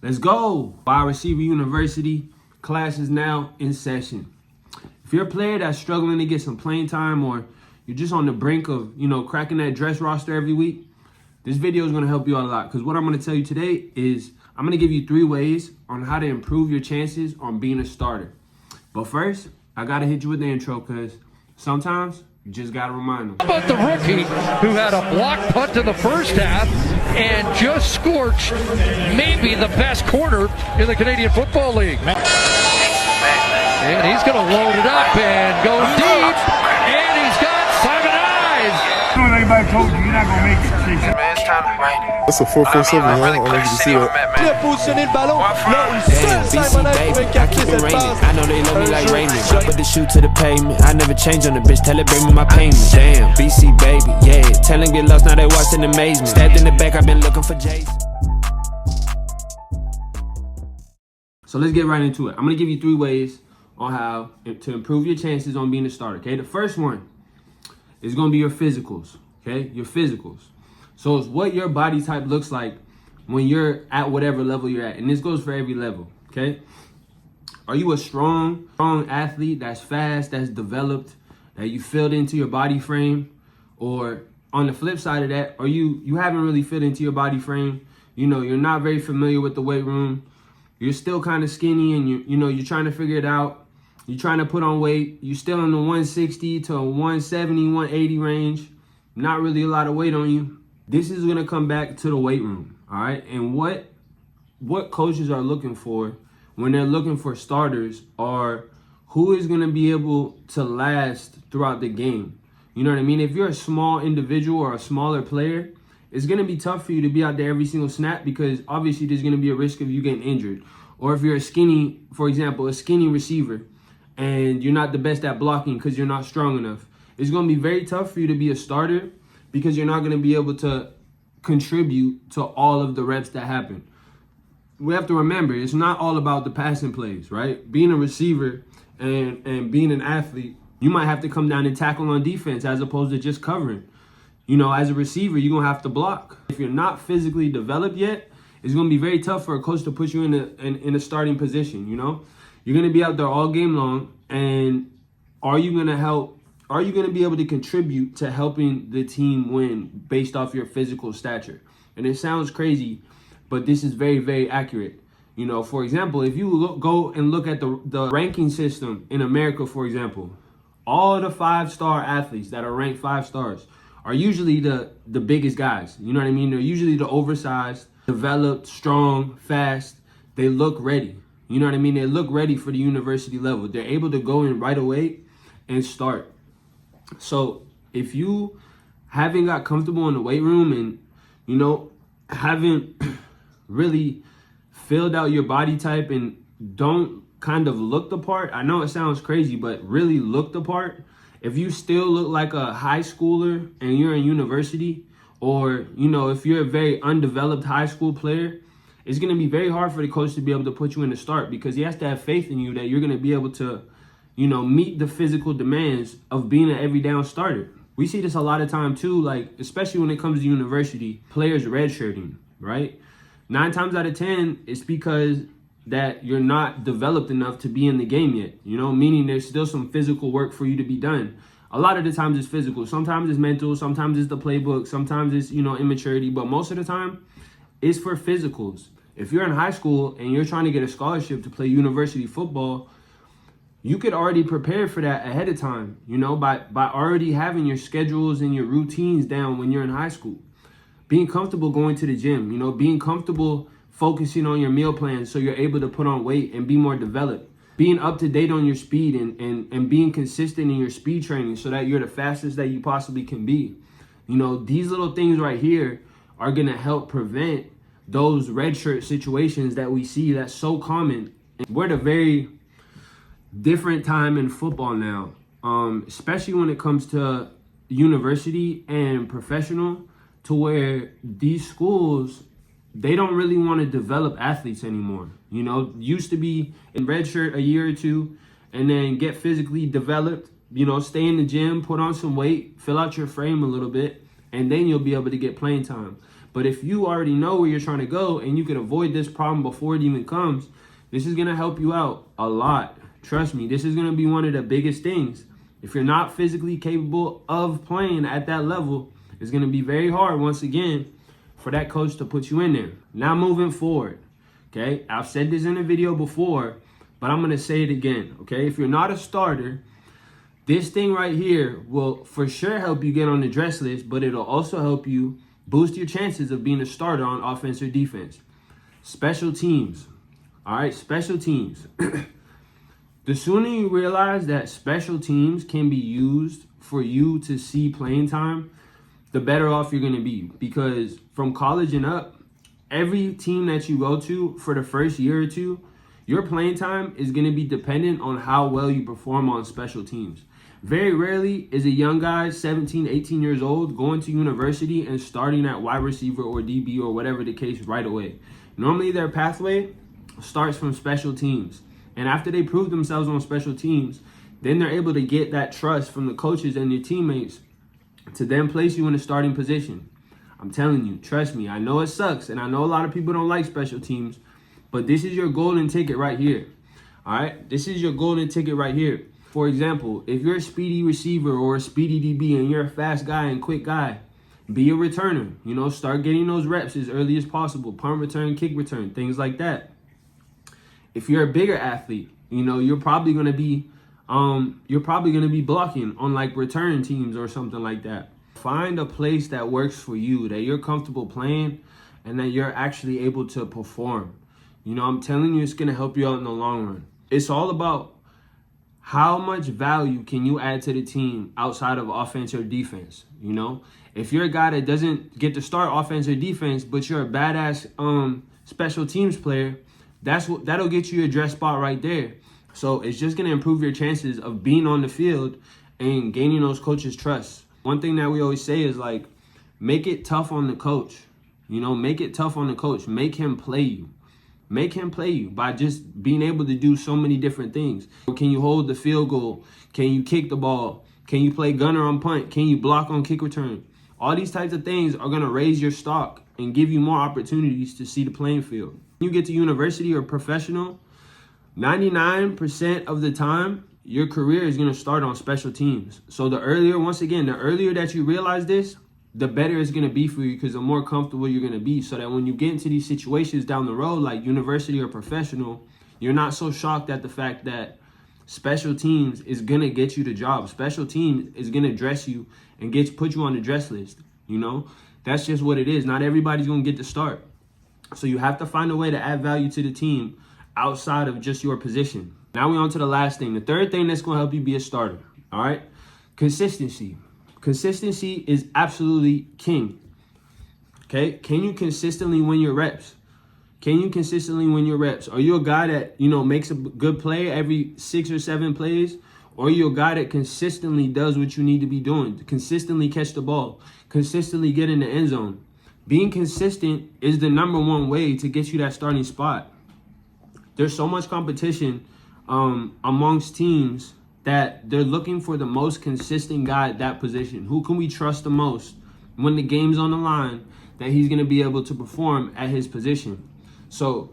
Let's go. Wide Receiver University class is now in session. If you're a player that's struggling to get some playing time, or you're just on the brink of, cracking that dress roster every week, this video is going to help you out a lot, because what I'm going to tell you today is I'm going to give you 3 ways on how to improve your chances on being a starter. But first, I got to hit you with the intro, because sometimes you just got to remind them. How about the rookie who had a block punt in the first half and just scorched maybe the best corner in the Canadian Football League? And he's going to load it up and go deep, and he's got Simon Eyes. Everybody told you you're not going to make it. Man, it's time to rain. That's a 4-4-7, I don't know if you can see that. Positionner le ballon. Là, il seul Simon Eyes pouvait capter cette passe. I know they love me like Raymond. I put the shoe to the pavement. I never change on the bitch. Tell it bring me my payment. Damn, BC baby, yeah. Tell them get lost, now they watch in amazement. Stabbed in the back, I've been looking for Jason. So let's get right into it. I'm going to give you 3 ways on how to improve your chances on being a starter, okay? The first one is going to be your physicals, okay? Your physicals. So it's what your body type looks like when you're at whatever level you're at. And this goes for every level, okay? Are you a strong athlete that's fast, that's developed, that you filled into your body frame? Or on the flip side of that, are you haven't really filled into your body frame? You're not very familiar with the weight room. You're still kind of skinny, and you're trying to figure it out. You're trying to put on weight. You're still in the 160 to 170, 180 range. Not really a lot of weight on you. This is going to come back to the weight room, all right? And what coaches are looking for when they're looking for starters are who is going to be able to last throughout the game. You know what I mean? If you're a small individual or a smaller player, it's going to be tough for you to be out there every single snap, because obviously there's going to be a risk of you getting injured. Or if you're a skinny receiver, and you're not the best at blocking because you're not strong enough, it's going to be very tough for you to be a starter, because you're not going to be able to contribute to all of the reps that happen. We have to remember, it's not all about the passing plays, right? Being a receiver and being an athlete, you might have to come down and tackle on defense as opposed to just covering. As a receiver, you're going to have to block. If you're not physically developed yet, it's going to be very tough for a coach to put you in a starting position, You're going to be out there all game long, and are you going to be able to contribute to helping the team win based off your physical stature? And it sounds crazy, but this is very, very accurate. For example, if you go and look at the ranking system in America, for example, all the 5-star athletes that are ranked 5 stars are usually the biggest guys. You know what I mean? They're usually the oversized, developed, strong, fast. They look ready. You know what I mean? They look ready for the university level. They're able to go in right away and start. So if you haven't got comfortable in the weight room and, haven't really filled out your body type and don't kind of look the part, I know it sounds crazy, but really look the part. If you still look like a high schooler and you're in university, or, if you're a very undeveloped high school player, it's going to be very hard for the coach to be able to put you in the start, because he has to have faith in you that you're going to be able to, meet the physical demands of being an every down starter. We see this a lot of time too, like, especially when it comes to university, players redshirting, right? 9 times out of 10, it's because that you're not developed enough to be in the game yet, meaning there's still some physical work for you to be done. A lot of the times it's physical. Sometimes it's mental. Sometimes it's the playbook. Sometimes it's, immaturity. But most of the time, it's for physicals. If you're in high school and you're trying to get a scholarship to play university football, you could already prepare for that ahead of time, by already having your schedules and your routines down when you're in high school. Being comfortable going to the gym, being comfortable focusing on your meal plan so you're able to put on weight and be more developed. Being up to date on your speed and being consistent in your speed training so that you're the fastest that you possibly can be. These little things right here are going to help prevent those redshirt situations that we see that's so common. We're at a very different time in football now, especially when it comes to university and professional, to where these schools, they don't really want to develop athletes anymore. Used to be in redshirt a year or two and then get physically developed, stay in the gym, put on some weight, fill out your frame a little bit, and then you'll be able to get playing time. But if you already know where you're trying to go and you can avoid this problem before it even comes, this is going to help you out a lot. Trust me, this is going to be one of the biggest things. If you're not physically capable of playing at that level, it's going to be very hard, once again, for that coach to put you in there. Now moving forward, okay? I've said this in a video before, but I'm going to say it again, okay? If you're not a starter, this thing right here will for sure help you get on the dress list, but it'll also help you boost your chances of being a starter on offense or defense. Special teams, all right? Special teams. The sooner you realize that special teams can be used for you to see playing time, the better off you're going to be. Because from college and up, every team that you go to for the first year or two, your playing time is going to be dependent on how well you perform on special teams. Very rarely is a young guy, 17, 18 years old, going to university and starting at wide receiver or DB or whatever the case right away. Normally their pathway starts from special teams. And after they prove themselves on special teams, then they're able to get that trust from the coaches and their teammates to then place you in a starting position. I'm telling you, trust me, I know it sucks, and I know a lot of people don't like special teams, but this is your golden ticket right here. All right? This is your golden ticket right here. For example, if you're a speedy receiver or a speedy DB and you're a fast guy and quick guy, be a returner. You know, start getting those reps as early as possible. Punt return, kick return, things like that. If you're a bigger athlete, you know, you're probably going to be blocking on like return teams or something like that. Find a place that works for you, that you're comfortable playing and that you're actually able to perform. You know, I'm telling you, it's going to help you out in the long run. It's all about how much value can you add to the team outside of offense or defense. You know, if you're a guy that doesn't get to start offense or defense, but you're a badass special teams player, that'll get you a dress spot right there. So it's just going to improve your chances of being on the field and gaining those coaches' trust. One thing that we always say is like, make it tough on the coach. You know, make it tough on the coach. Make him play you. Make him play you by just being able to do so many different things. Can you hold the field goal? Can you kick the ball? Can you play gunner on punt? Can you block on kick return? All these types of things are going to raise your stock and give you more opportunities to see the playing field. When you get to university or professional, 99% of the time, your career is going to start on special teams. So the earlier that you realize this, the better it's going to be for you, because the more comfortable you're going to be, so that when you get into these situations down the road, like university or professional, you're not so shocked at the fact that special teams is going to get you the job. Special teams is going to dress you and put you on the dress list. You know, that's just what it is. Not everybody's going to get the start. So you have to find a way to add value to the team outside of just your position. Now we're on to the last thing. The third thing that's going to help you be a starter. All right. Consistency. Consistency is absolutely king. Okay. Can you consistently win your reps? Can you consistently win your reps? Are you a guy that, you know, makes a good play every 6 or 7 plays? Or are you a guy that consistently does what you need to be doing? To consistently catch the ball, consistently get in the end zone. Being consistent is the #1 way to get you that starting spot. There's so much competition amongst teams that they're looking for the most consistent guy at that position. Who can we trust the most when the game's on the line that he's going to be able to perform at his position? So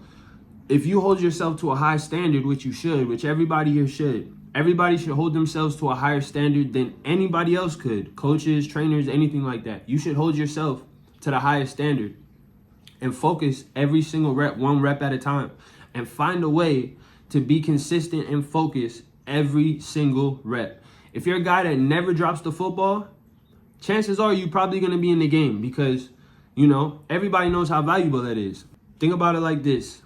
if you hold yourself to a high standard, which you should, which everybody here should, everybody should hold themselves to a higher standard than anybody else could. Coaches, trainers, anything like that. You should hold yourself to the highest standard and focus every single rep, 1 rep at a time, and find a way to be consistent and focused every single rep. If you're a guy that never drops the football, chances are you're probably going to be in the game, because, you know, everybody knows how valuable that is. Think about it like this.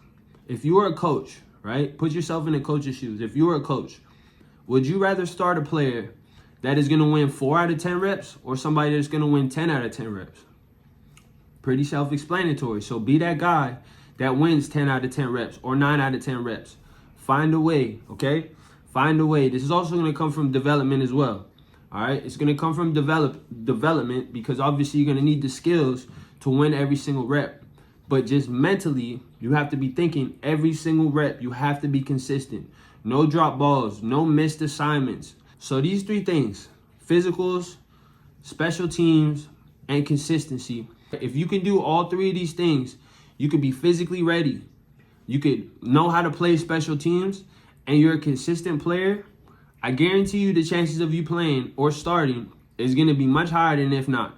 If you were a coach, right? Put yourself in a coach's shoes. If you were a coach, would you rather start a player that is going to win 4 out of 10 reps or somebody that's going to win 10 out of 10 reps? Pretty self-explanatory. So be that guy that wins 10 out of 10 reps or 9 out of 10 reps. Find a way, okay? Find a way. This is also going to come from development as well. All right? It's going to come from development, because obviously you're going to need the skills to win every single rep. But just mentally, you have to be thinking every single rep. You have to be consistent. No drop balls, no missed assignments. So these 3 things, physicals, special teams, and consistency, If you can do all three of these things, you could be physically ready. You could know how to play special teams, and you're a consistent player. I guarantee you the chances of you playing or starting is going to be much higher than if not.